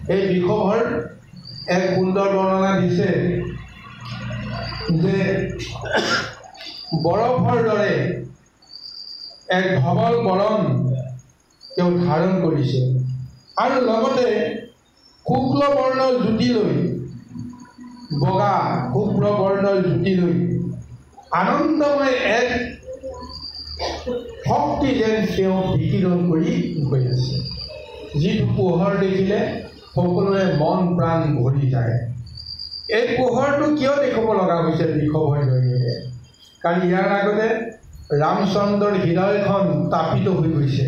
এই বিষভৰ এক সুন্দৰ বৰ্ণনা দিছে যে বৰফৰ দৰে এক ধৱল বৰণ তেওঁ ধাৰণ কৰিছে আৰু লগতে শুক্ল বৰ্ণৰ জ্যোতি লৈ বগা শুক্ল বৰ্ণৰ জ্যোতি লৈ আনন্দময় এক শক্তি যেন তেওঁ বিকিৰণ কৰি গৈ আছে। যিটো পোহৰ দেখিলে সকলোৰে মন প্ৰাণ ভৰি যায়। এই পোহৰটো কিয় দেখিব লগা হৈছে বিষভৰ জৰিয়তে? কাৰণ ইয়াৰ আগতে ৰামচন্দ্ৰৰ হৃদয়খন তাপিত হৈ গৈছে।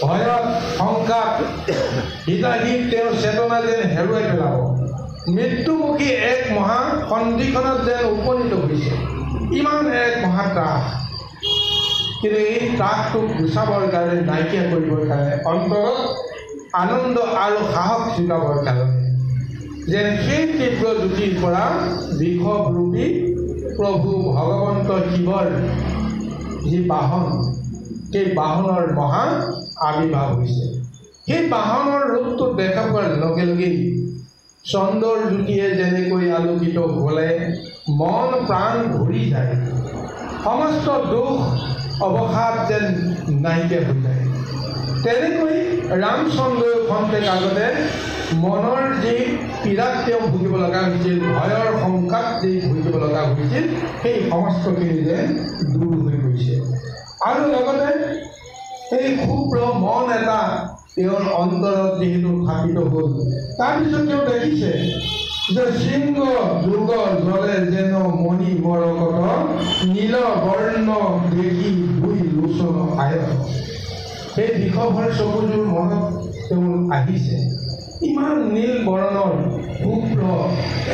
ভয়ত শংকাত হৃদয়হীন তেওঁৰ চেতনা যেন হেৰুৱাই পেলাব। মৃত্যুমুখী এক মহা সন্ধিখনত যেন উপনীত হৈছে। ইমান এক মহা ত্ৰাস। কিন্তু এই ত্ৰাসটোক গুচাবৰ কাৰণে, নাইকিয়া কৰিবৰ কাৰণে, অন্তৰত আনন্দ আৰু সাহস যোগাবৰ কাৰণে যেন সেই তীব্ৰ জ্যোতিৰ পৰা বিষভৰূপী প্ৰভু ভগৱন্ত শিৱৰ যি বাহন, সেই বাহনৰ মহা আবিৰ্ভাৱ হৈছে। সেই বাহনৰ ৰূপটো দেখা পোৱাৰ লগে লগেই চন্দ্ৰৰ জ্যোতিয়ে যেনেকৈ আলোকিত হ'লে মন প্ৰাণ ভৰি যায়, সমস্ত দুখ অৱসাদ যেন নাইকিয়া হৈ যায়, তেনেকৈ ৰামচন্দ্ৰই খন্তেক আগতে মনৰ যি পীড়াত তেওঁ ভুগিব লগা হৈছিল, ভয়ৰ শংকাত যি ভুগিব লগা হৈছিল, সেই সমস্তখিনি যেন দূৰ হৈ গৈছে। আৰু লগতে সেই শুভ্ৰ মন এটা তেওঁৰ অন্তৰত যিহেতু স্থাপিত হ'ল, তাৰপিছত তেওঁ দেখিছে যে শৃংগ যুগ জলে যেন মণি মৰকত, নীল বৰ্ণ দেখি দুই লোচন আয়ত। সেই বিষভৰ চকুযোৰ মনত তেওঁ আহিছে। ইমান নীল বৰ্ণৰ শুভ্ৰ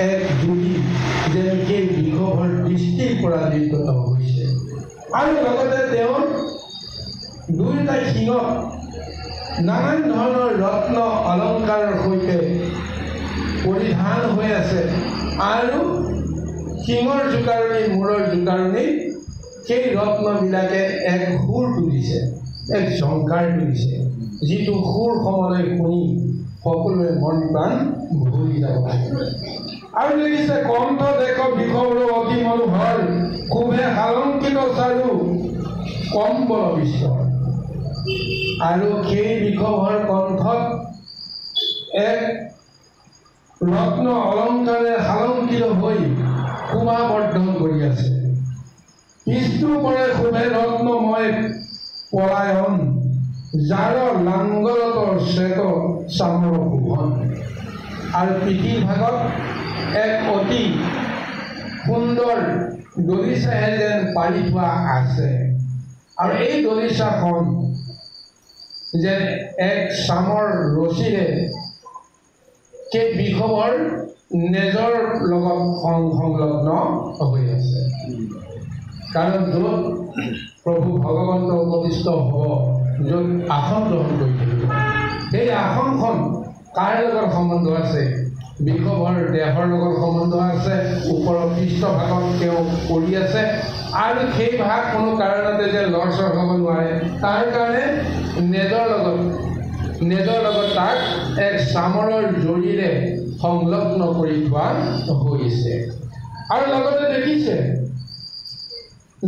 এক জ্যোতি যেন সেই বিষভৰ দৃষ্টিৰ পৰা নিৰ্গত হৈছে। আৰু লগতে তেওঁৰ দুয়োটা শিঙত নানান ধৰণৰ ৰত্ন অলংকাৰৰ সৈতে পৰিধান হৈ আছে আৰু শিঙৰ জোকাৰণি, মূৰৰ জোকাৰণি, সেই ৰত্নবিলাকে এক সুৰ তুলিছে, এক ঝংকাৰ তুলিছে, যিটো সুৰ সমলৈ শুনি সকলোৱে মন প্ৰাণ ভৰি যাব লাগিব। আৰু দেখিছে কণ্ঠ দেখ বিষভৰ অতি মনোহৰ, শুভে সালংকিত চাৰু কম্বল বিস্তৰ। আৰু সেই বিষভৰ কণ্ঠত এক ৰত্ন অলংকাৰে সালংকিত হৈ শোভাবৰ্ধন কৰি আছে। পিছটো পৰে শুভে ৰত্নময় পলায়ন, যাৰ লাংগলত শ্বেত চামৰ শোভন। আৰু পিঠিৰ ভাগত এক অতি সুন্দৰ দলিচাহে যেন পাৰি থোৱা আছে। আৰু এই দলিচাখন যেন এক চামৰ ৰছীৰে সেই বিষভৰ নেজৰ লগত সংলগ্ন হৈ আছে। কাৰণ য'ত প্ৰভু ভগৱন্ত উপবিষ্ট হ'ব, য'ত আসন গ্ৰহণ কৰি থাকিব, সেই আসনখন কাৰ লগত সম্বন্ধ আছে? বিষভৰ দেহৰ লগত সম্বন্ধ আছে। ওপৰৰ পৃষ্ঠভাগত তেওঁ পৰি আছে আৰু সেই ভাগ কোনো কাৰণতে যে লৰচৰ হ'ব নোৱাৰে, তাৰ কাৰণে নেজৰ লগত তাক এক চামৰৰ জৰিৰে সংলগ্ন কৰি থোৱা হৈছে। আৰু লগতে দেখিছে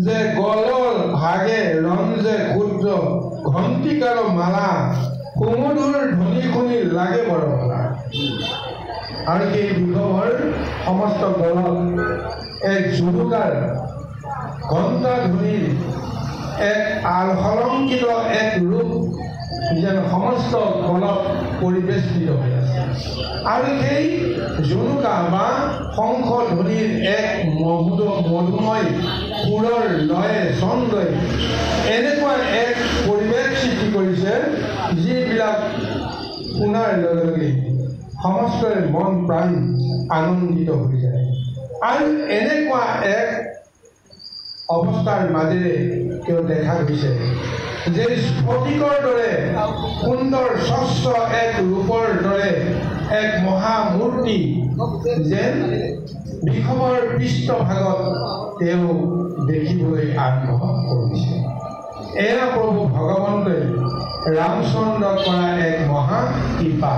যে গলৰ ভাগে ৰঞ্জে ক্ষুদ্ৰ ঘণ্টিকাৰ মালা, সুমধুৰ ধ্বনি শুনি লাগে বৰ ভলা। আৰু সেই বিষভৰ সমস্ত গলত এক জুৰুকাৰ ঘণ্টা ধ্বনিৰ এক আলহলংকিত এক ৰূপ যেন সমস্ত গলত পৰিবেষ্টিত হৈ আছে। আৰু সেই জুনুকা বা শংখ ধ্বনিৰ এক মধুময় সুৰৰ লয়ে ছন্দই এনেকুৱা এক পৰিৱেশ সৃষ্টি কৰিছে, যিবিলাক শুনাৰ লগে লগে সমস্তৰে মন প্ৰাণ আনন্দিত হৈ যায়। আৰু এনেকুৱা এক অৱস্থাৰ মাজেৰে তেওঁ দেখা গৈছে যে স্ফটিকৰ দৰে সুন্দৰ স্বচ্ছ এক ৰূপৰ দৰে এক মহামূৰ্তি যেন বিষভৰ পৃষ্ঠভাগত তেওঁ দেখিবলৈ আৰম্ভ কৰিছে। এয়া প্ৰভু ভগৱন্তই ৰামচন্দ্ৰক কৰা এক মহা কৃপা।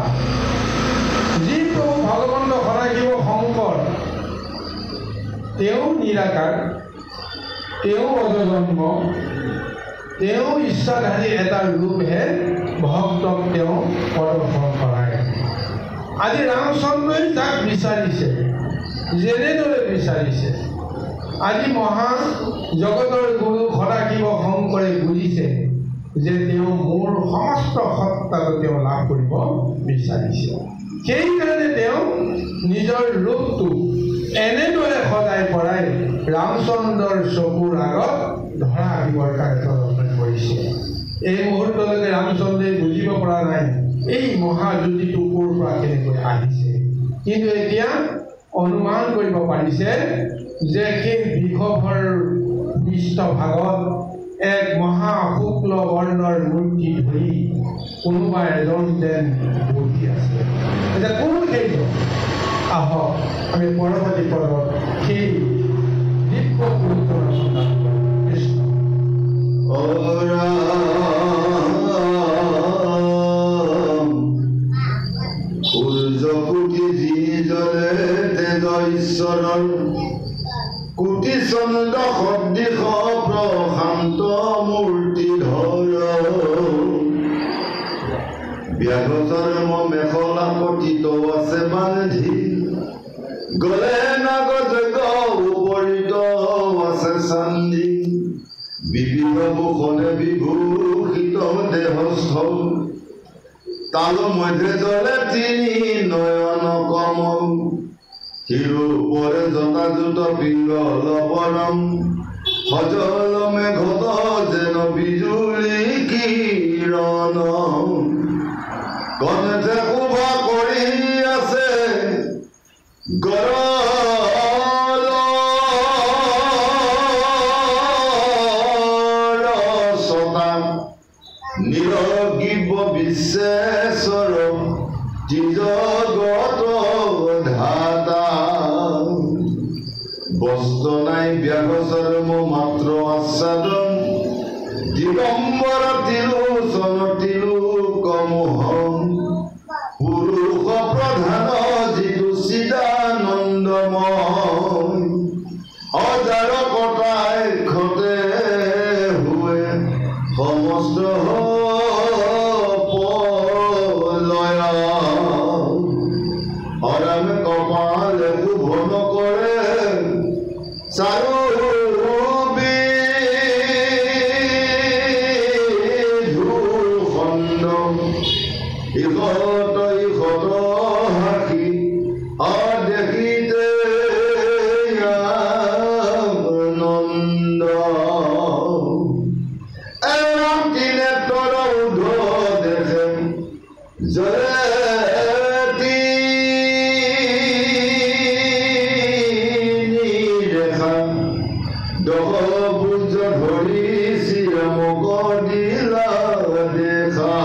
তেওঁ নিৰাকাৰ, তেওঁ অজন্ম, তেওঁ ইচ্ছাধাৰী এটা ৰূপহে ভক্তক তেওঁ প্ৰদৰ্শন কৰায়। আজি ৰামচন্দ্ৰই তাক বিচাৰিছে, যেনেদৰে বিচাৰিছে। আজি মহা জগতৰ গুৰু সদাশিৱ শংকৰে বুজিছে যে তেওঁ মোৰ সমস্ত সত্তাটো তেওঁ লাভ কৰিব বিচাৰিছে। সেইকাৰণে তেওঁ নিজৰ ৰূপটো এনেদৰে সজাই পৰাই ৰামচন্দ্ৰৰ চকুৰ আগত ধৰা দিবৰ কাৰণে প্ৰদৰ্শন কৰিছে। এই মুহূৰ্তলৈকে ৰামচন্দ্ৰই বুজিব পৰা নাই এই মহাজ্যোতিটো ক'ৰ পৰা কেনেকৈ আহিছে, কিন্তু এতিয়া অনুমান কৰিব পাৰিছে যে সেই বৃষভৰ পৃষ্ঠভাগত এক মহা শুক্ল বৰ্ণৰ মূৰ্তি ধৰি কোনোবা এজন যেন বহি আছে। এতিয়া কোন সেইজন? আহক আমি পৰৱৰ্তী পদত সেই দিব্য পুৰুষৰ সন্ধান কৃষ্ণ। সূৰ্য কোটি যি জ্বলে তেজ ঈশ্বৰৰ, কোটি চন্দ্ৰ সদৃশ প্ৰশান্ত মূৰ্তি ধৰ, ব্যাঘচৰ্ম মেখলা পতিত আছে বান্ধি, গলে নাগযজ্ঞ উপৰিত আছে চান্দি, বিবিধ ভূষণে বিভূষিত দেহস্থ, তাল মধ্যে জ্বলে তিনি নয়ন কমল, শিৰোপৰে জটাজুট পিংগল বৰম, সজল মেঘত যেন বিজুলী কিৰণ, কণ্ঠে শোভা কৰি আছে গৰল ছটা, নিৰগিব বিশ্বেশ্বৰ ত্ৰিজগত ধাতা, বস্ত্ৰ নাই ব্যাঘচৰ্ম মাত্ৰ আচ্ছাদন, দিগম্বৰ তিলোচন তিলোকমোহন, পুৰুষ প্ৰধান যিটো চিদানন্দময়, অজাৰ কটাই ক্ষতে হুৱে সমস্ত পলয়, অৰাম কপালে শুভন কৰে চাৰু খণ্ড, ইহঁত ইহঁত হাসি অদেখিতে নন্দ, এৰাতি নেত্ৰৰ উৰ্ধ দেখে জয়তি নিৰেখা, দহভুজ ধৰি শ্ৰীৰামক দিলা দেখা,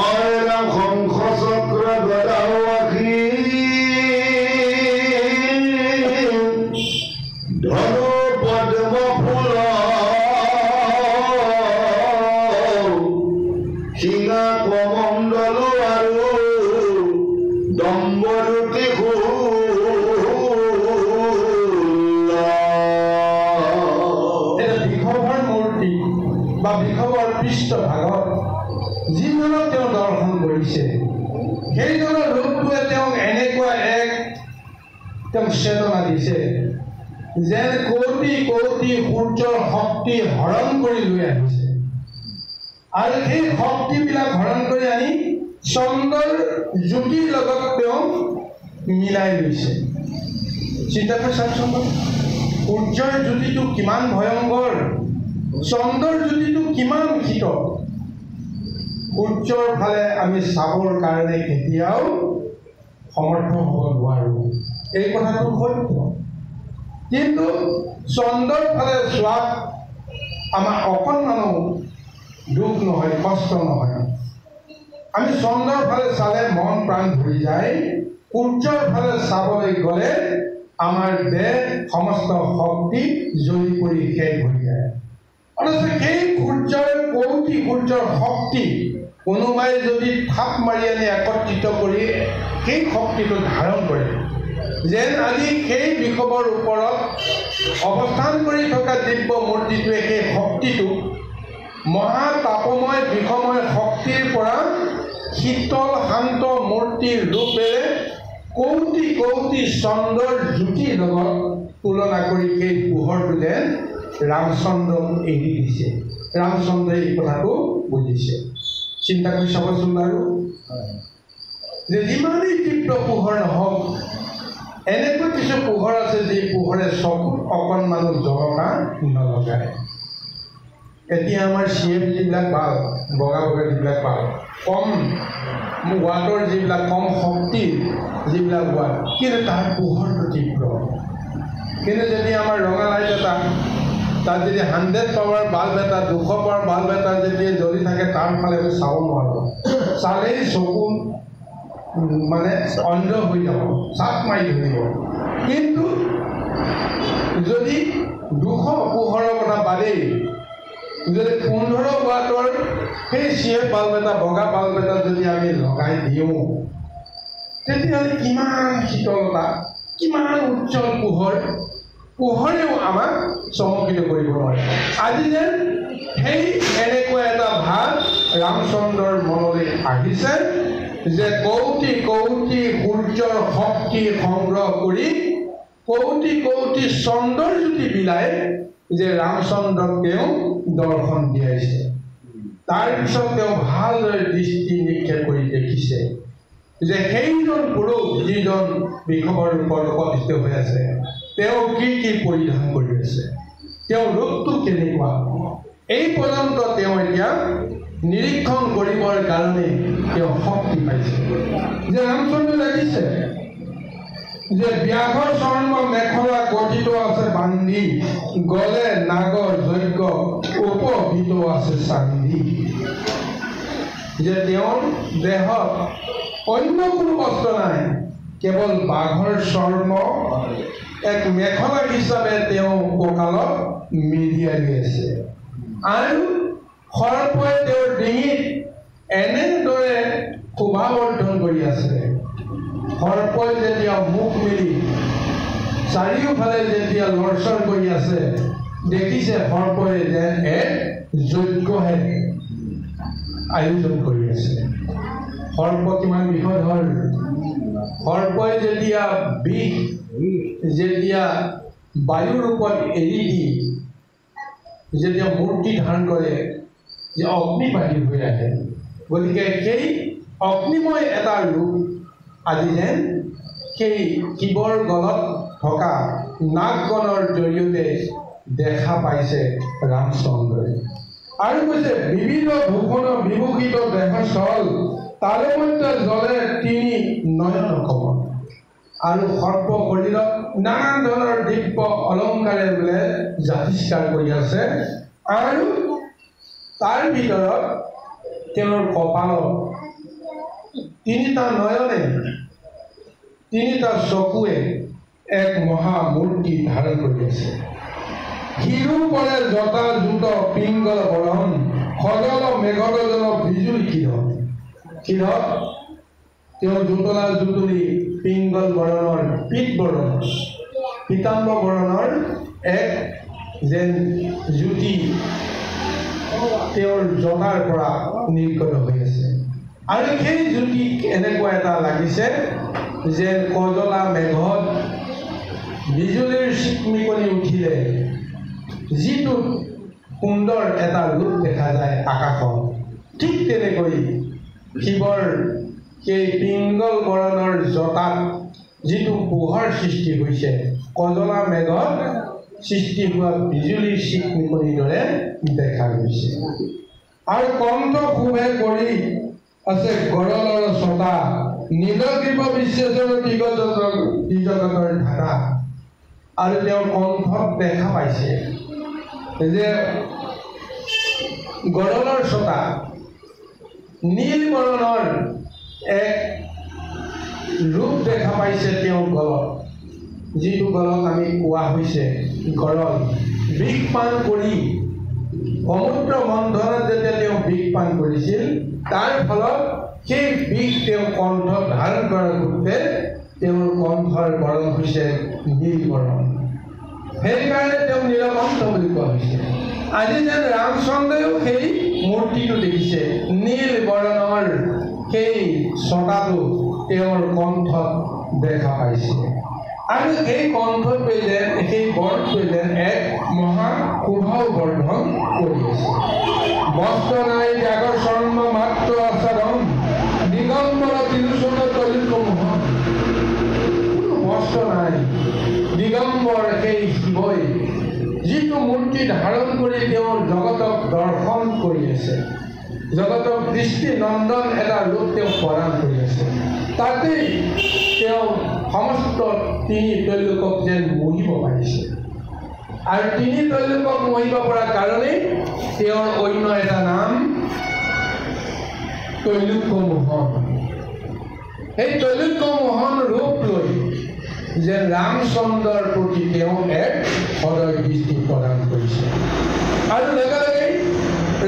অৰাম শংখ চক্ৰ গদাও আখি, ধনু পদ্ম ফুল শিঙা কমণ্ডল আৰু দম্বৰুতি বৃষভৰ মূৰ্তি বা বৃষভৰ পৃষ্ঠভাগত যিজনক তেওঁ দৰ্শন কৰিছে, সেইজনৰ ৰূপটোৱে তেওঁক এনেকুৱা এক তেওঁক চেতনা দিছে যেন কোটি কোটি সূৰ্যৰ শক্তি হৰণ কৰি লৈ আহিছে, আৰু সেই শক্তিবিলাক হৰণ কৰি আনি চন্দ্ৰৰ জ্যোতিৰ লগত তেওঁ মিলাই লৈছে। চিন্তা কৰি চাওকচোন, সূৰ্যৰ জ্যোতিটো কিমান ভয়ংকৰ, চন্দ্ৰৰ জ্যোতিটো কিমান শীতল। সূৰ্যৰ ফালে আমি চাবৰ কাৰণে কেতিয়াও সমৰ্থ হ'ব নোৱাৰোঁ, এই কথাটো সত্য। কিন্তু চন্দ্ৰৰ ফালে চোৱাত আমাৰ অকণমানো দুখ নহয়, কষ্ট নহয়। আমি চন্দ্ৰৰ ফালে চালে মন প্ৰাণ ভৰি যায়, সূৰ্যৰ ফালে চাবলৈ গ'লে আমাৰ দেহ সমস্ত শক্তি জ্বলি পৰি শেষ হৈ যায়। অথচ সেই সূৰ্যৰ কৌটি সূৰ্যৰ শক্তি কোনোবাই যদি থাপ মাৰি আনি একত্ৰিত কৰি সেই শক্তিটো ধাৰণ কৰে, যেন আজি সেই বিষমৰ ওপৰত অৱস্থান কৰি থকা দিব্য মূৰ্তিটোৱে সেই শক্তিটো মহা তাপময় বিষময় শক্তিৰ পৰা শীতল শান্ত মূৰ্তিৰ ৰূপেৰে কৌটি কৌটি চন্দ্ৰৰ জ্যোতিৰ লগত তুলনা কৰি সেই পোহৰটো যেন ৰামচন্দ্ৰক এৰি দিছে। ৰামচন্দ্ৰই এই কথাটো বুজিছে। চিন্তা কৰি চাবচোন বাৰু, যে যিমানেই তীব্ৰ পোহৰ নহওক, এনেকুৱা কিছু পোহৰ আছে যি পোহৰে চকুত অকণমানো জলকা নলগায়। এতিয়া আমাৰ CF যিবিলাক বাল্ব, বগা বগা যিবিলাক বাল্ব, কম ৱাটৰ যিবিলাক, কম শক্তিৰ যিবিলাক ৱাট, কিন্তু তাৰ পোহৰটো তীব্ৰ। কিন্তু যদি আমাৰ ৰঙা লাইট এটা, তাত যদি 100 পাৱাৰ বাল্ব এটা, 200 পাৱাৰ বাল্ব এটা যেতিয়া জ্বলি থাকে, তাৰ ফালে আমি চাব নোৱাৰোঁ। চালেই চকু মানে অন্ধ হৈ যাব, চাপ মাৰি ধৰিব। কিন্তু যদি 200 পোহৰৰ কথা বাদেই যদি 15 ৱাটৰ সেই CF বাল্ব এটা, বগা বাল্ব এটা যদি আমি লগাই দিওঁ, তেতিয়াহ'লে কিমান শীতলতা, কিমান উজ্জ্বল পোহৰেও আমাক চমকিত কৰিব নোৱাৰে। আজি যেন সেই এনেকুৱা এটা ভাৱ ৰামচন্দ্ৰৰ মনলৈ আহিছে যে কৌটি কৌটি সূৰ্যৰ শক্তি সংগ্ৰহ কৰি কৌটি কৌটি চন্দ্ৰৰ জ্যোতি বিলাই যে ৰামচন্দ্ৰক তেওঁ দৰ্শন দিয়াইছে। তাৰপিছত তেওঁ ভালদৰে দৃষ্টি নিক্ষেপ কৰি দেখিছে যে সেইজন পুৰুষ যিজন বিষমৰ ৰূপত উপস্থিত হৈ আছে, তেওঁ কি কি পৰিধান কৰি আছে, তেওঁৰ ৰূপটো কেনেকুৱা, এই পৰ্যন্ত তেওঁ এতিয়া নিৰীক্ষণ কৰিবৰ কাৰণে তেওঁ শক্তি পাইছে। যে ৰামচন্দ্ৰ দেখিছে যে ব্যাঘৰ চৰ্ম মেখলা গঠিত আছে বান্ধি, গলে নাগৰ যজ্ঞ উপহিত আছে চান্ধি। যে তেওঁৰ দেহত অন্য কোনো বস্ত্ৰ নাই, কেৱল বাঘৰ চৰ্ম এক মেখলা হিচাপে তেওঁ কঁকালত মেৰিয়াই আছে। আৰু সৰ্পই তেওঁৰ ডিঙিত এনেদৰে শোভাবৰ্ধন কৰি আছে। সৰ্পই যেতিয়া মুখ মেলি চাৰিওফালে যেতিয়া লৰচৰ কৰি আছে, দেখিছে সৰ্পই যেন এক যজ্ঞহে আয়োজন কৰি আছে। সৰ্প কিমান বিষদ হ'ল, সৰ্পই যেতিয়া বিষ যেতিয়া বায়ুৰ ৰূপত এৰি দি যেতিয়া মূৰ্তি ধাৰণ কৰে, যে অগ্নিবাহী হৈ আহে। গতিকে সেই অগ্নিময় এটা ৰূপ আজি যেন সেই শিৱৰ গলত থকা নাগগণৰ জৰিয়তে দেখা পাইছে ৰামচন্দ্ৰই। আৰু কৈছে বিবিধ ভূষণ বিভূষিত দেহস্থল, তাৰে মধ্যে জ্বলে 3 নয়ন কমল। আৰু সৰ্প শৰীৰত নানান ধৰণৰ দিব্য অলংকাৰে বোলে জাতিষ্কাৰ কৰি আছে। আৰু তাৰ ভিতৰত তেওঁৰ কপালত 3টা নয়নে, 3টা চকুৱে এক মহামূৰ্তি ধাৰণ কৰি আছে। শিৰো পৰে জটা জুট পিংগল বৰণ, সজল মেঘগজন বিজুলী কিৰণ। শিৰত তেওঁৰ জোতলা জুতুলি পিংগল বৰণৰ, পীত বৰণৰ, পীতাম্বৰ বৰণৰ এক যেন জ্যোতি তেওঁৰ জটাৰ পৰা নিৰ্গত হৈ আছে। আৰু সেই জ্যোতি এনেকুৱা এটা লাগিছে যে কজলা মেঘত বিজুলীৰ চিকমিকনি উঠিলে যিটো সুন্দৰ এটা ৰূপ দেখা যায় আকাশত, ঠিক তেনেকৈ শিৱৰ সেই পিংগল বৰণৰ জটাত যিটো পোহৰ সৃষ্টি হৈছে, কজলা মেঘত সৃষ্টি হোৱা বিজুলীৰ চিকমিকনিৰ দৰে দেখা গৈছে। আৰু কণ্ঠ শুভে কৰি আছে গৰলৰ ছটা, নীলগ্ৰীৱ বিশ্বেশ্বৰ ত্ৰিজগতৰ ধাৰা। আৰু তেওঁৰ কণ্ঠত দেখা পাইছে যে গৰলৰ ছটা, নীল বৰণৰ এক ৰূপ দেখা পাইছে তেওঁৰ গলত, যিটো গলত আমি কোৱা হৈছে গৰল। বিষ পান কৰি সমুদ্ৰ মন্থনত যেতিয়া তেওঁ বিষ পান কৰিছিল, তাৰ ফলত সেই বিষ তেওঁ কণ্ঠত ধাৰণ কৰাৰ পূৰ্বে তেওঁৰ কণ্ঠৰ বৰণ হৈছে নীল বৰণ। সেইকাৰণে তেওঁ নীলকণ্ঠ বুলি কোৱা হৈছে। আজি যেন ৰামচন্দ্ৰইও সেই মূৰ্তিটো দেখিছে, নীল বৰণৰ সেই ছটাটো তেওঁৰ কণ্ঠত দেখা পাইছে। আৰু সেই কণ্ঠটোৱে যেন সেই বৰণটোৱে যেন এক মহা শোভাও বৰ্ধন কৰি আছে। বস্ত্ৰ নাই ত্যাগৰ স্বৰ্ণ মাত্ৰ আচৰণ, দিগম্বৰ তিলোচন তলিত মোহন। কোনো বস্ত্ৰ নাই, দিগম্বৰ সেই শিৱই যিটো মূৰ্তি ধাৰণ কৰি তেওঁ জগতক দৰ্শন কৰি আছে, জগতক দৃষ্টি নন্দন এটা ৰূপ তেওঁ প্ৰদান কৰি আছে। তাতেই তেওঁ সমস্ত তিনি তৈলোকক যেন মোহিব পাৰিছে। আৰু তিনি তৈলোকক মোহিব পৰা কাৰণেই তেওঁৰ অন্য এটা নাম তৈলোক্য মোহন। সেই তৈলোক্য মোহন ৰূপ লৈ যে ৰামচন্দ্ৰৰ প্ৰতি তেওঁ এক সদয় দৃষ্টি প্ৰদান কৰিছে। আৰু লগে লগে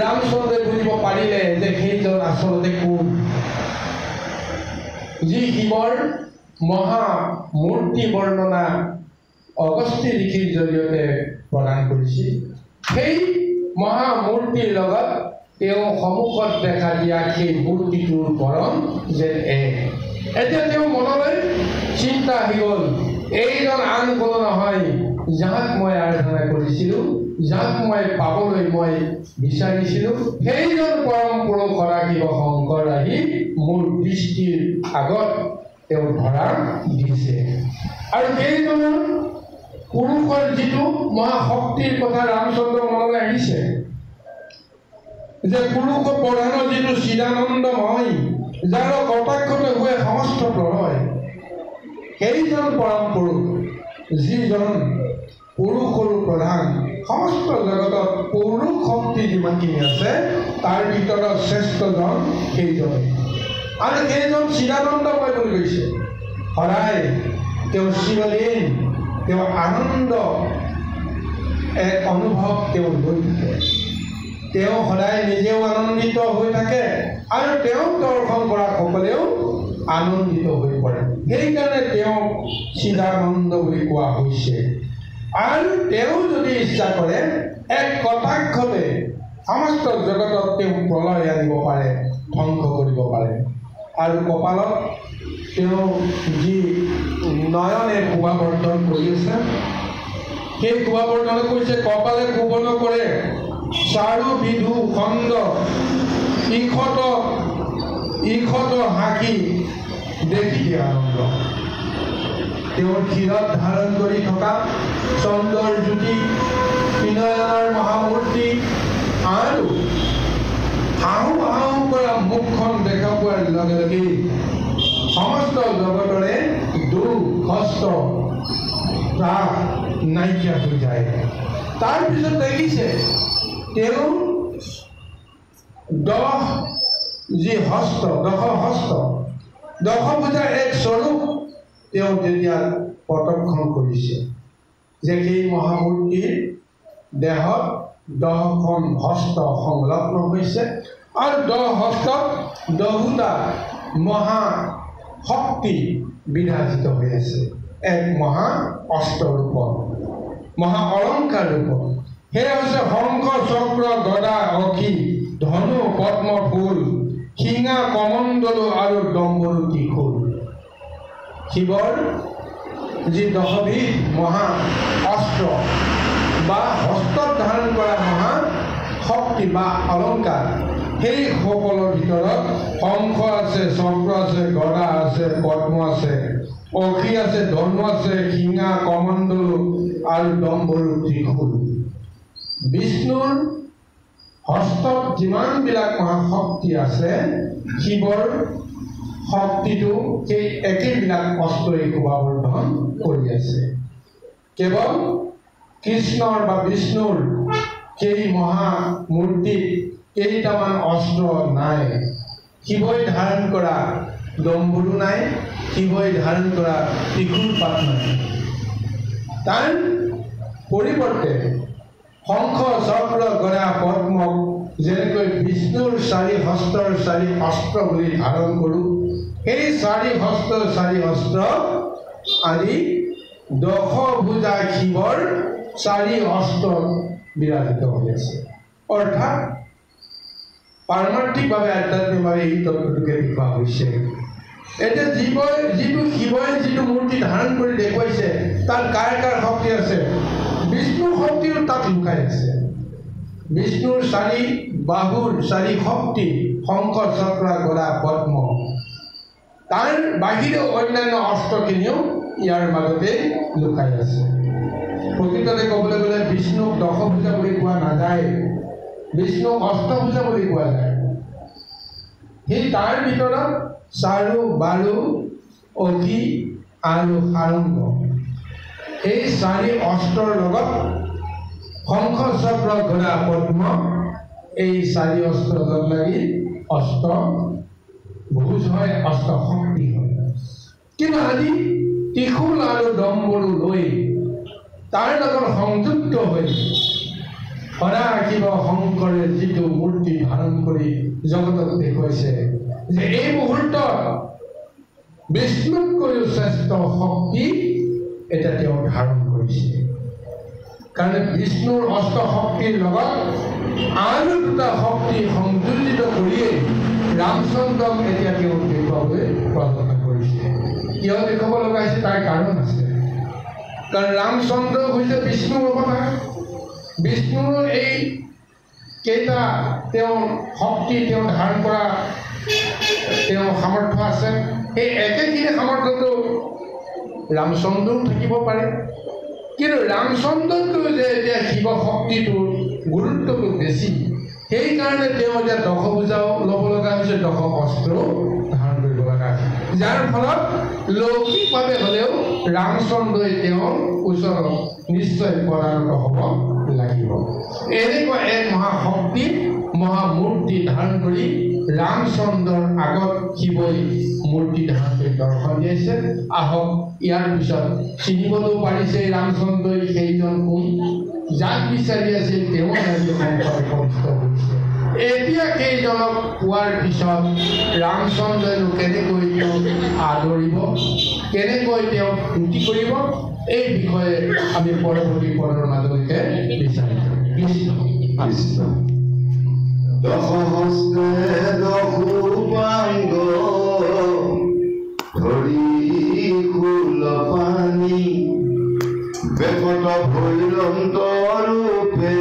ৰামচন্দ্ৰই বুজিব পাৰিলে যে সেইজন আচলতে কোন, যি শিৱৰ মহা মূৰ্তি বৰ্ণনা অগস্ত্য ঋষিৰ জৰিয়তে প্ৰদান কৰিছিল। সেই মহা মূৰ্তিৰ লগত তেওঁ সন্মুখত দেখা দিয়া সেই মূৰ্তিটোৰ বৰণ যেন এক। এতিয়া তেওঁ মনলৈ চিন্তা আহি গ'ল, এইজন আন কোনো নহয়, যাক মই আৰাধনা কৰিছিলোঁ, যাক মই পাবলৈ মই বিচাৰিছিলোঁ, সেইজন পৰম পুৰুষ সদাশিৱ শংকৰ আহি মোৰ দৃষ্টিৰ আগত তেওঁ ধৰা দিছে। আৰু সেইজনৰ পুৰুষৰ যিটো মহাশক্তিৰ কথা ৰামচন্দ্ৰ মনলৈ আহিছে, যে পুৰুষ প্ৰধানৰ যিটো চিদানন্দময়, যাৰ কটাক্ষতে হৈ সমস্ত প্ৰলয়, সেইজন পৰম পুৰুষ, যিজন পুৰুষৰো প্ৰধান। সমস্ত জগতত পুৰুষ শক্তি যিমানখিনি আছে তাৰ ভিতৰত শ্ৰেষ্ঠজন সেইজনে। আৰু সেইজন চিদানন্দময় বুলি কৈছে। সদায় তেওঁ চিৰলীন, তেওঁ আনন্দ এক অনুভৱ তেওঁ লৈ থাকে। তেওঁ সদায় নিজেও আনন্দিত হৈ থাকে আৰু তেওঁক দৰ্শন কৰা সকলেও আনন্দিত হৈ পৰে। সেইকাৰণে তেওঁক চিদানন্দ বুলি কোৱা হৈছে। আৰু তেওঁ যদি ইচ্ছা কৰে এক কটাক্ষতে সমস্ত জগতত তেওঁ প্ৰলয় আনিব পাৰে, ধ্বংস কৰিব পাৰে। আৰু কপালত তেওঁ যি নয়নে শোভাবৰ্ধন কৰি আছে, সেই শোভাবৰ্ধনে কৈছে, কপালে শোভন কৰে চাৰু বিধু খণ্ড, ইখত হাঁহি দেখি দিয়া আনন্দ। তেওঁৰ ক্ষীৰত ধাৰণ কৰি থকা চন্দ্ৰৰ জ্যোতি, বিনয়নৰ মহামূৰ্তি আৰু হাঁহো হাঁহো কৰা মুখখন দেখা পোৱাৰ লগে লগে সমস্ত জগতৰে দুখ কষ্ট ত্ৰাস নাইকিয়া হৈ যায়। তাৰপিছত দেখিছে তেওঁ দশভুজাৰ এক স্বৰূপ তেওঁ তেতিয়া প্ৰত্যক্ষ কৰিছে, যে সেই মহামূৰ্তিৰ দেহত 10খন হস্ত সংলগ্ন হৈছে আৰু 10 হস্তত 10টা মহা শক্তি বিৰাজিত হৈ আছে, এক মহা অস্ত্ৰ ৰূপত, মহা অলংকাৰ ৰূপত। সেয়া হৈছে শংখ চক্ৰ গদা অখি, ধনু পদ্ম ফুল, শিঙা কমণ্ডলু আৰু ডম্বৰু ত্ৰিশূল। শিৱৰ যি 10বিধ মহা অস্ত্ৰ বা হস্তত ধাৰণ কৰা মহা শক্তি বা অলংকাৰ, সেই সকলৰ ভিতৰত শংখ আছে, চক্ৰ আছে, গদা আছে, পদ্ম আছে, অখি আছে, ধনু আছে, শিঙা কমণ্ডলু আৰু ডম্বৰু ত্ৰিশূল। বিষ্ণুৰ হস্তত যিমানবিলাক মহাশক্তি আছে, শিৱৰ শক্তিটো সেই একেবিলাক অস্ত্ৰই শোভাবৰ্ধন কৰি আছে। কেৱল কৃষ্ণৰ বা বিষ্ণুৰ সেই মহামূৰ্তিত কেইটামান অস্ত্ৰ নাই। শিৱই ধাৰণ কৰা ডম্বৰু নাই, শিৱই ধাৰণ কৰা ত্ৰিশূল পাত নাই। তাৰ পৰিৱৰ্তে শংখ চক্ৰ গদা পদ্ম যেনেকৈ বিষ্ণুৰ 4 হস্তৰ 4 অস্ত্ৰ বুলি ধাৰণ কৰোঁ, সেই 4 হস্তৰ 4 অস্ত্ৰ আদি দশভুজা শিৱৰ 4 অস্ত্ৰ বিৰাজিত হৈ আছে। অৰ্থাৎ পাৰমাৰ্থিকভাৱে আধ্যাত্মিকভাৱে এই তত্ত্বটোকে দেখুওৱা হৈছে। এতিয়া যিটো শিৱই যিটো মূৰ্তি ধাৰণ কৰি দেখুৱাইছে তাত কাৰ কাৰ শক্তি আছে? বিষ্ণুৰ শক্তিও তাত লুকাই আছে। বিষ্ণুৰ 4 বাহুৰ 4 শক্তি, শংখ চক্ৰ গদা পদ্ম, তাৰ বাহিৰেও অন্যান্য অস্ত্ৰখিনিও ইয়াৰ মাজতে লুকাই আছে। প্ৰকৃততে ক'বলৈ গ'লে বিষ্ণুক দশভুজা বুলি কোৱা নাযায়, বিষ্ণুক অষ্টভুজা বুলি কোৱা যায়। সেই তাৰ ভিতৰত চাৰু, বাৰু, অঘি আৰু সাৰংগ, এই 4 অস্ত্ৰৰ লগত শংখ চক্ৰ গদা পদ্ম, এই 4 অস্ত্ৰ লগ লাগি অষ্ট ভুজ হয়, অষ্ট শক্তি হয়। কিন্তু আজি ত্ৰিশূল আৰু ডম্বৰু লৈ তাৰ লগত সংযুক্ত হৈ সদা শিৱ শংকৰে যিটো মূৰ্তি ধাৰণ কৰি জগতক দেখুৱাইছে যে এই মুহূৰ্তত বিষ্ণুতকৈও শ্ৰেষ্ঠ শক্তি এটা তেওঁ ধাৰণ কৰিছে। কাৰণ বিষ্ণুৰ অষ্ট শক্তিৰ লগত আৰু 2টা শক্তি সংযোজিত কৰিয়ে ৰামচন্দ্ৰক এতিয়া তেওঁ দেখুৱাবলৈ প্ৰচেষ্টা কৰিছে। কিয় দেখুৱাব লগা হৈছে তাৰ কাৰণ আছে। কাৰণ ৰামচন্দ্ৰ হৈছে বিষ্ণুৰ অৱতাৰ। বিষ্ণুৰ এই কেইটা তেওঁৰ শক্তি তেওঁ ধাৰণ কৰা তেওঁ সামৰ্থ্য আছে, সেই একেখিনি সামৰ্থ্যটো ৰামচন্দ্ৰও থাকিব পাৰে। কিন্তু ৰামচন্দ্ৰতকৈ যে এতিয়া শিৱ শক্তিটোৰ গুৰুত্বটো বেছি, সেইকাৰণে তেওঁ এতিয়া দশভুজাও ল'ব লগা হৈছে, দশ অস্ত্ৰও ধাৰণ কৰিব লগা হৈছে। যাৰ ফলত লৌকিকভাৱে হ'লেও ৰামচন্দ্ৰই তেওঁৰ ওচৰত নিশ্চয় পৰানত হ'ব লাগিব। এনেকুৱা এক মহাশক্তি মহামূৰ্তি ধাৰণ কৰি ৰামচন্দ্ৰৰ আগত শিৱই মূৰ্তি ধাৰণ কৰি দৰ্শন দিছে। আহক ইয়াৰ পিছত চিনিবলৈও পাৰিছে ৰামচন্দ্ৰই সেইজন কোন, যাক বিচাৰি আছিল তেওঁ আজি শংকৰে কনিষ্ঠ হৈছে। এতিয়া সেইজনক পোৱাৰ পিছত ৰামচন্দ্ৰইনো কেনেকৈ তেওঁক আদৰিব, কেনেকৈ তেওঁক স্তুতি কৰিব, এই বিষয়ে আমি পৰৱৰ্তী পৰ্বৰ মাজলৈকে বিচাৰিম। কৃষ্ণ দশহস্তে দশোপাঙ্গ ধৰি কুল পানী বেকট ভৈৰন্ত ৰূপে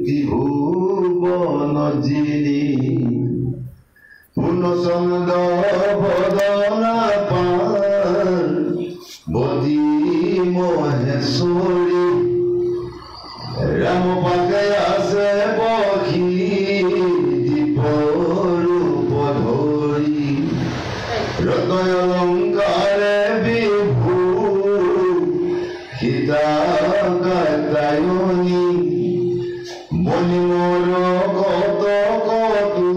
ত্ৰিভুৱন জিনি পূৰ্ণচন্দ্ৰ বদনা পাৰ বদী মহেশ্বৰী ৰাম পাকে আছে পক্ষী দীপৰূপ ধৰি ৰত্ন অলংকাৰে বিভূ সীতা কাত্যায়নী মণিমৰ কত কতু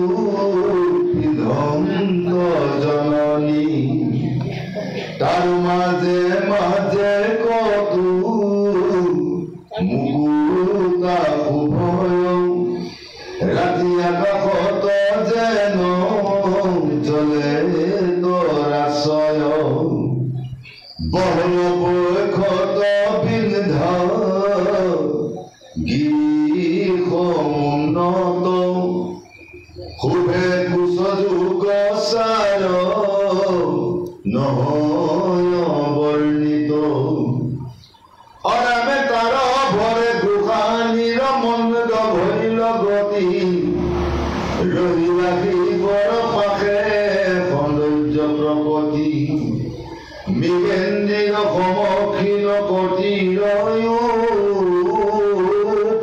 বিধন্ত জননী তাৰ মাজে মাজে কতু মুকুতা উভয় ৰাতি আকাশত যেন জলে তৰাশয় বহল বৈখত বিন্ধ গিৰিশ উন্নত শুভে কুশ যুগ সাৰ নহয় বৰ্ণিত অৰামে তাৰ ভৰে গোসানীৰ মন্দ ভৈল গতি ৰহি ৰাখিবৰ পাশে সৌন্দৰ্য প্ৰকতি মৃগেন্দ্ৰীৰ সমক্ষীণ কটিৰ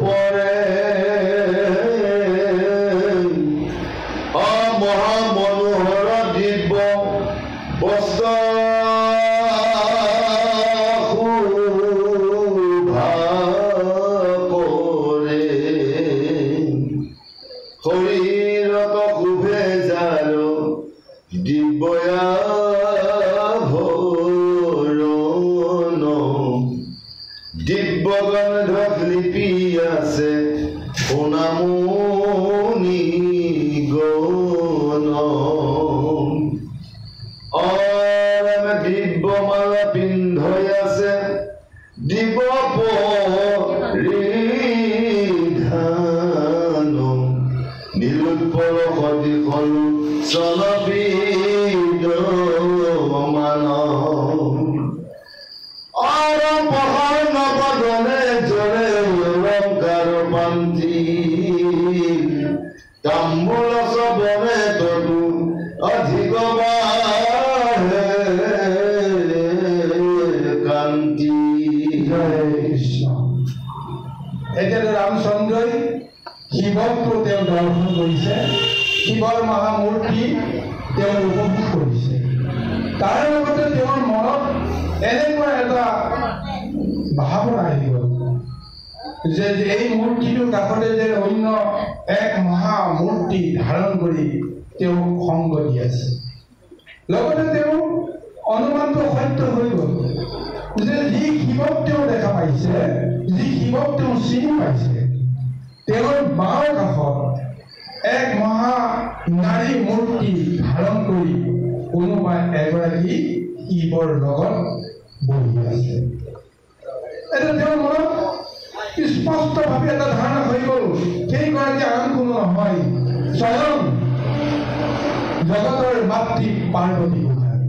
পৰে মহামনোহৰ দিব্য বস্ত্ৰ শৰীৰত শুভে জাল দিব্যয়া ভৰণ দিব্যগন্ধ লিপি আছে সোণামু পুষ্পমালা পিন্ধই আছে দিব পৰিধান নীলোৎপল সতি কলো চলবিদ মান পহৰ নবদনে জৰে অলংকাৰ পান্তি তাম্বুল সবনে তদু অধিক কান্তি। জয় কৃষ্ণ। এতিয়া ৰামচন্দ্ৰই শিৱকটো তেওঁ দৰ্শন কৰিছে, শিৱৰ মহামূৰ্তি তেওঁ উপভোগ কৰিছে। তাৰ লগতে তেওঁৰ মনত এনেকুৱা এটা ভাৱনা আহি গ'ল যে এই মূৰ্তিটোৰ কাষতে যে অন্য এক মহামূৰ্তি ধাৰণ কৰি তেওঁ সংগ দি আছে। লগতে তেওঁ অনুমানটো সত্য হৈ গ'ল যে যি শিৱক তেওঁ দেখা পাইছে, যি শিৱক তেওঁ চিনি পাইছে, তেওঁৰ বাওঁ কাষত এক মহা নাৰী মূৰ্তি ধাৰণ কৰি কোনোবা এগৰাকী শিৱৰ লগত বহি আছে। এটা তেওঁৰ মনত স্পষ্টভাৱে এটা ধাৰণা হৈ গ'ল, সেইগৰাকী আন কোনো নহয়, স্বয়ং জগতৰ মাতৃ পাৰ্বতী গোসাঁনী।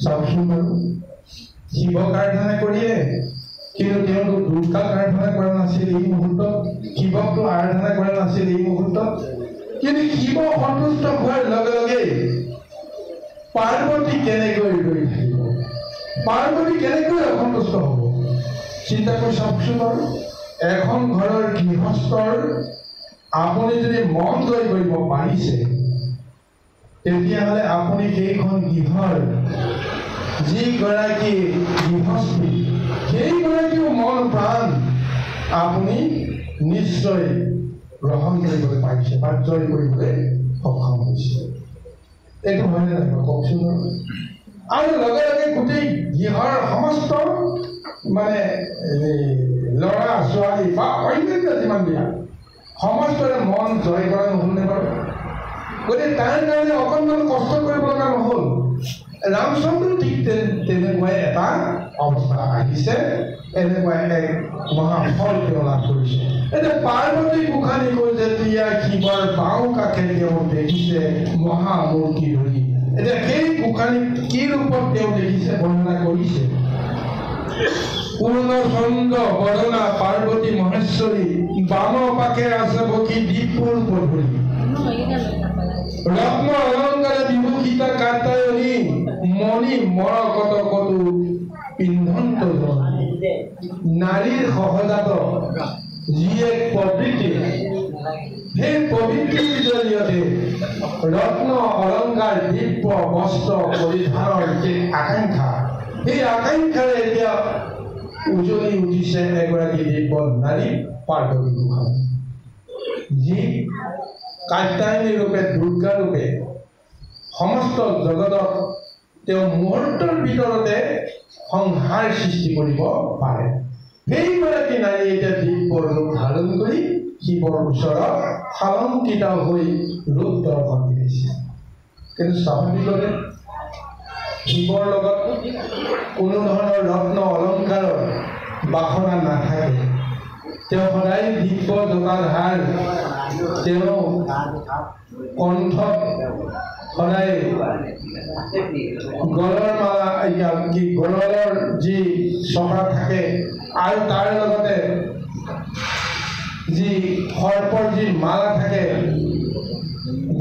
চাওকচোন বাৰু, শিৱক আৰাধনা কৰিলে, কিন্তু তেওঁলোক দুৰ্গাক আৰাধনা কৰা নাছিল এই মুহূৰ্তত, শিৱকটো আৰাধনা কৰা নাছিল এই মুহূৰ্তত। কিন্তু শিৱ সন্তুষ্ট হোৱাৰ লগে লগে পাৰ্বতী কেনেকৈ ৰৈ থাকিব, পাৰ্বতী কেনেকৈ অসন্তুষ্ট হ'ব? চিন্তা কৰি চাওকচোন বাৰু, এখন ঘৰৰ গৃহস্থৰ আপুনি যদি মন জয় কৰিব পাৰিছে, তেতিয়াহ'লে আপুনি সেইখন গৃহৰ যিগৰাকী গৃহস্থী, সেইগৰাকীও মন প্ৰাণ আপুনি নিশ্চয় গ্ৰহণ কৰিবলৈ পাৰিছে বা জয় কৰিবলৈ সক্ষম হৈছে। এইটো হয়নে নাই কওকচোন? আৰু লগে লগে গোটেই গৃহৰ সমস্ত মানে ল'ৰা ছোৱালী বা অন্যান্য যিমান দিয়া সমস্তৰে মন জয় কৰা নহ'লনে বাৰু? গতিকে তাৰ কাৰণে অকণমান কষ্ট কৰিব লগা নহ'ল। ৰামচন্দ্ৰ ঠিক তেনেকুৱাই এটা অৱস্থা আহিছে, এনেকুৱা এক মহাফল তেওঁ লাভ কৰিছে। এতিয়া পাৰ্বতী গোসাঁনীকৈ যেতিয়া শিৱৰ বাওঁ কাষে তেওঁ দেখিছে মহামূৰ্তি ধৰি, এতিয়া সেই গোসাঁনী কি ৰূপত তেওঁ দেখিছে বৰ্ণনা কৰিছে। পূৰ্ণচন্দ্ৰ বদনা পাৰ্বতী মহেশ্বৰী, বাম পাশে আছে বকি দীপুৰ পধুৰী, ৰত্ন অলংকাৰে বিভূষিতা কাটায়নী, মণি মৰকত কটু পিন্ধন্ত নাৰীৰ সহজাত যি এক প্ৰবৃত্তি, সেই প্ৰবৃত্তিৰ জৰিয়তে ৰত্ন অলংকাৰ দিব্য বস্ত্ৰ পৰিধানৰ যি আকাংক্ষা, সেই আকাংক্ষাৰে এতিয়া উজলি উঠিছে এগৰাকী দিব্য নাৰী পাৰ্বতী গোসাঁনী, যি কাত্যায়নী ৰূপে দুৰ্গা ৰূপে সমস্ত জগতত তেওঁ মুহূৰ্তৰ ভিতৰতে সংহাৰ সৃষ্টি কৰিব পাৰে। সেইগৰাকী নাৰী এতিয়া দিব্য ৰূপ ধাৰণ কৰি শিৱৰ ওচৰত শালংকিত হৈ ৰূপ দৰ্শন দিছে। কিন্তু স্বাভাৱিকতে শিৱৰ লগত কোনো ধৰণৰ ৰত্ন অলংকাৰৰ বাসনা নাথাকে। তেওঁ সদায় দিব্য জটাধাৰ, তেওঁ কণ্ঠত সদায় গলৰ মালা, গলৰ যি চকা থাকে আৰু তাৰ লগতে যি সৰ্পৰ যি মালা থাকে,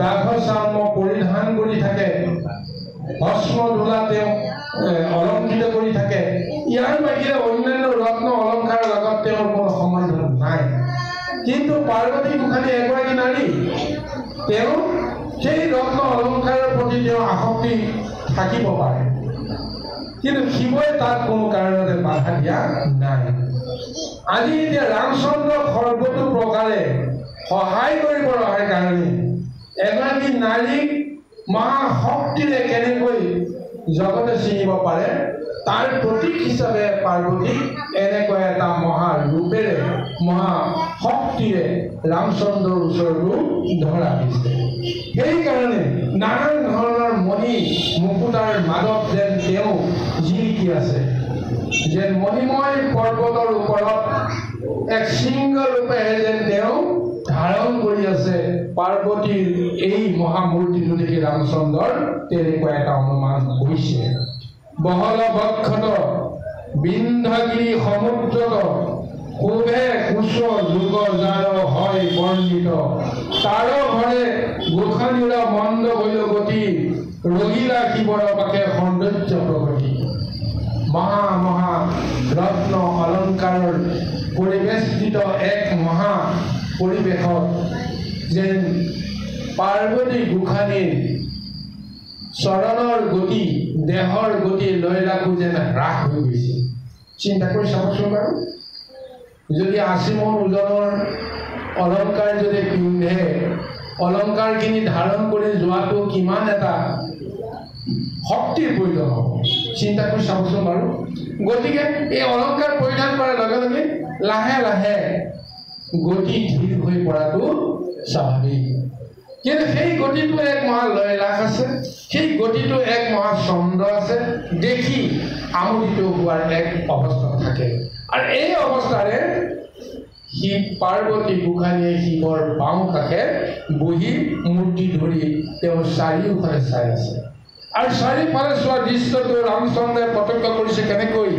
দাঘ চাৰ্ম পৰিধান কৰি থাকে, ভস্ম ধূলা তেওঁ অলংকৃত কৰি থাকে। ইয়াৰ বাহিৰে অন্যান্য ৰত্ন অলংকাৰৰ লগত তেওঁৰ কোনো সম্বন্ধ নাই। কিন্তু পাৰ্বতী গোসাঁনী এগৰাকী নাৰী, তেওঁ সেই ৰত্ন অলংকাৰৰ প্ৰতি তেওঁ আসক্তি থাকিব পাৰে, কিন্তু শিৱই তাত কোনো কাৰণতে বাধা দিয়া নাই। আজি এতিয়া ৰামচন্দ্ৰক সৰ্বতো প্ৰকাৰে সহায় কৰিব লগাৰ কাৰণে এগৰাকী নাৰীক মহাশক্তিৰে কেনেকৈ জগতে চিনিব পাৰে, তাৰ প্ৰতীক হিচাপে পাৰ্বতীক এনেকুৱা এটা মহাৰূপেৰে মহাশক্তিৰে ৰামচন্দ্ৰৰ ওচৰতো ধৰা দিছে। সেইকাৰণে নানান ধৰণৰ মণি মুকুতাৰ মাজত যেন তেওঁ জিলিকি আছে, যেন মণিময় পৰ্বতৰ ওপৰত এক সিংহ ৰূপেহে যেন তেওঁ ধাৰণ কৰি আছে পাৰ্বতীৰ এই মহামূৰ্তিটো দেখি ৰামচন্দ্ৰৰ তেনেকুৱা এটা অনুমান হৈছে। বহল বক্ষত বিন্ধ্যাগিৰি সমুদ্ৰত শোভে কুশ যুগ যাৰ হয় বৰ্ণিত, তাৰ ঘৰে গোসানীৰ মন্দ হৈল গতি, ৰহিলা শিৱৰ পাশে সৌন্দৰ্য প্ৰগতি। মহা মহা ৰত্ন অলংকাৰৰ পৰিবেষ্টিত এক মহা পৰিৱেশত যেন পাৰ্বতী গোসানীৰ চৰণৰ গতি, দেহৰ গতি লয়লাসো যেন হ্ৰাস হৈ গৈছে। চিন্তা কৰি চাবচোন বাৰু, যদি ৮০ মোন ওজনৰ অলংকাৰ যদি পিন্ধে, অলংকাৰখিনি ধাৰণ কৰি যোৱাটো কিমান এটা শক্তিৰ প্ৰয়োজন হ'ব, চিন্তা কৰি চাবচোন বাৰু। গতিকে এই অলংকাৰ পৰিধান কৰাৰ লগে লগে লাহে লাহে গতি ধীৰ হৈ পৰাটো স্বাভাৱিক, কিন্তু সেই গতিটো এক মহা লয়লাস আছে, সেই গতিটো এক মহা ছন্দ আছে, দেখি আমোদিত হোৱাৰ এক অৱস্থা থাকে। আৰু এই অৱস্থাৰে শিৱ পাৰ্বতী গোসানীয়ে শিৱৰ বাওঁ কাষে বহি মূৰ্তি ধৰি তেওঁ চাৰিওফালে চাই আছে। আৰু চাৰিওফালে চোৱা দৃশ্যটো ৰামচন্দ্ৰে প্ৰত্যক্ষ কৰিছে কেনেকৈ,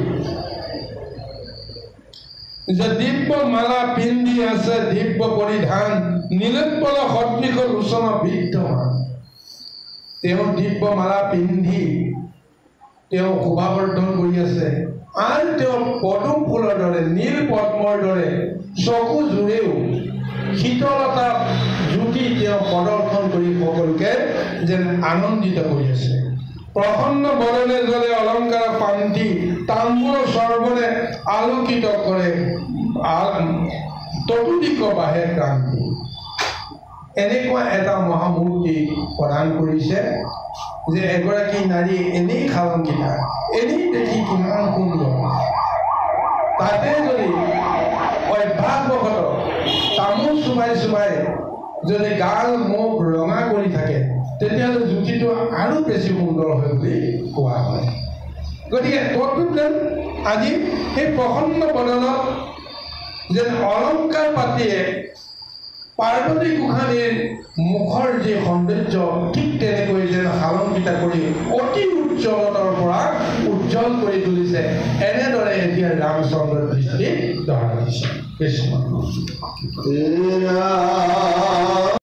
যে দিব্য মালা পিন্ধি আছে দিব্য পৰিধান, নীলোৎপল সদৃশ লোচন বিদ্যমান। তেওঁ দিব্য মালা পিন্ধি তেওঁ শোভাবৰ্ধন কৰি আছে, আৰু তেওঁ পদুম ফুলৰ দৰে নীল পদ্মৰ দৰে চকু জোৰেও শীতলতা জ্যোতি তেওঁ প্ৰদৰ্শন কৰি সকলোকে যেন আনন্দিত কৰি আছে। প্ৰসন্ন বদনে জলে অলংকাৰ পান্তি, তাম্বুল সৰ্বনে আলোকিত কৰে, ততোধিক বাঢ়ে ক্ৰান্তি। এনেকুৱা এটা মহামূৰ্তি প্ৰদান কৰিছে যে এগৰাকী নাৰী এনেই খালংকিতা, এনেই দেখি কিমান সুন্দৰ, তাতে যদি অভ্যাসবশত তামোল চুবাই চুবাই যদি গাল মুখ ৰঙা কৰি থাকে, তেতিয়াহ'লে জ্যোতিটো আৰু বেছি সুন্দৰ হয় বুলি কোৱা হয়। গতিকে তদ্ৰূপ যেন আজি সেই প্ৰসন্ন বদনত যেন অলংকাৰ পাতিয়ে পাৰ্বতী গোসানীৰ মুখৰ যি সৌন্দৰ্য, ঠিক তেনেকৈ যেন সালংকিতা কৰি অতি উজ্জ্বলতাৰ পৰা উজ্জ্বল কৰি তুলিছে। এনেদৰে এতিয়া ৰামচন্দ্ৰৰ দৃষ্টি ধৰা দিছে। কৃষ্ণ।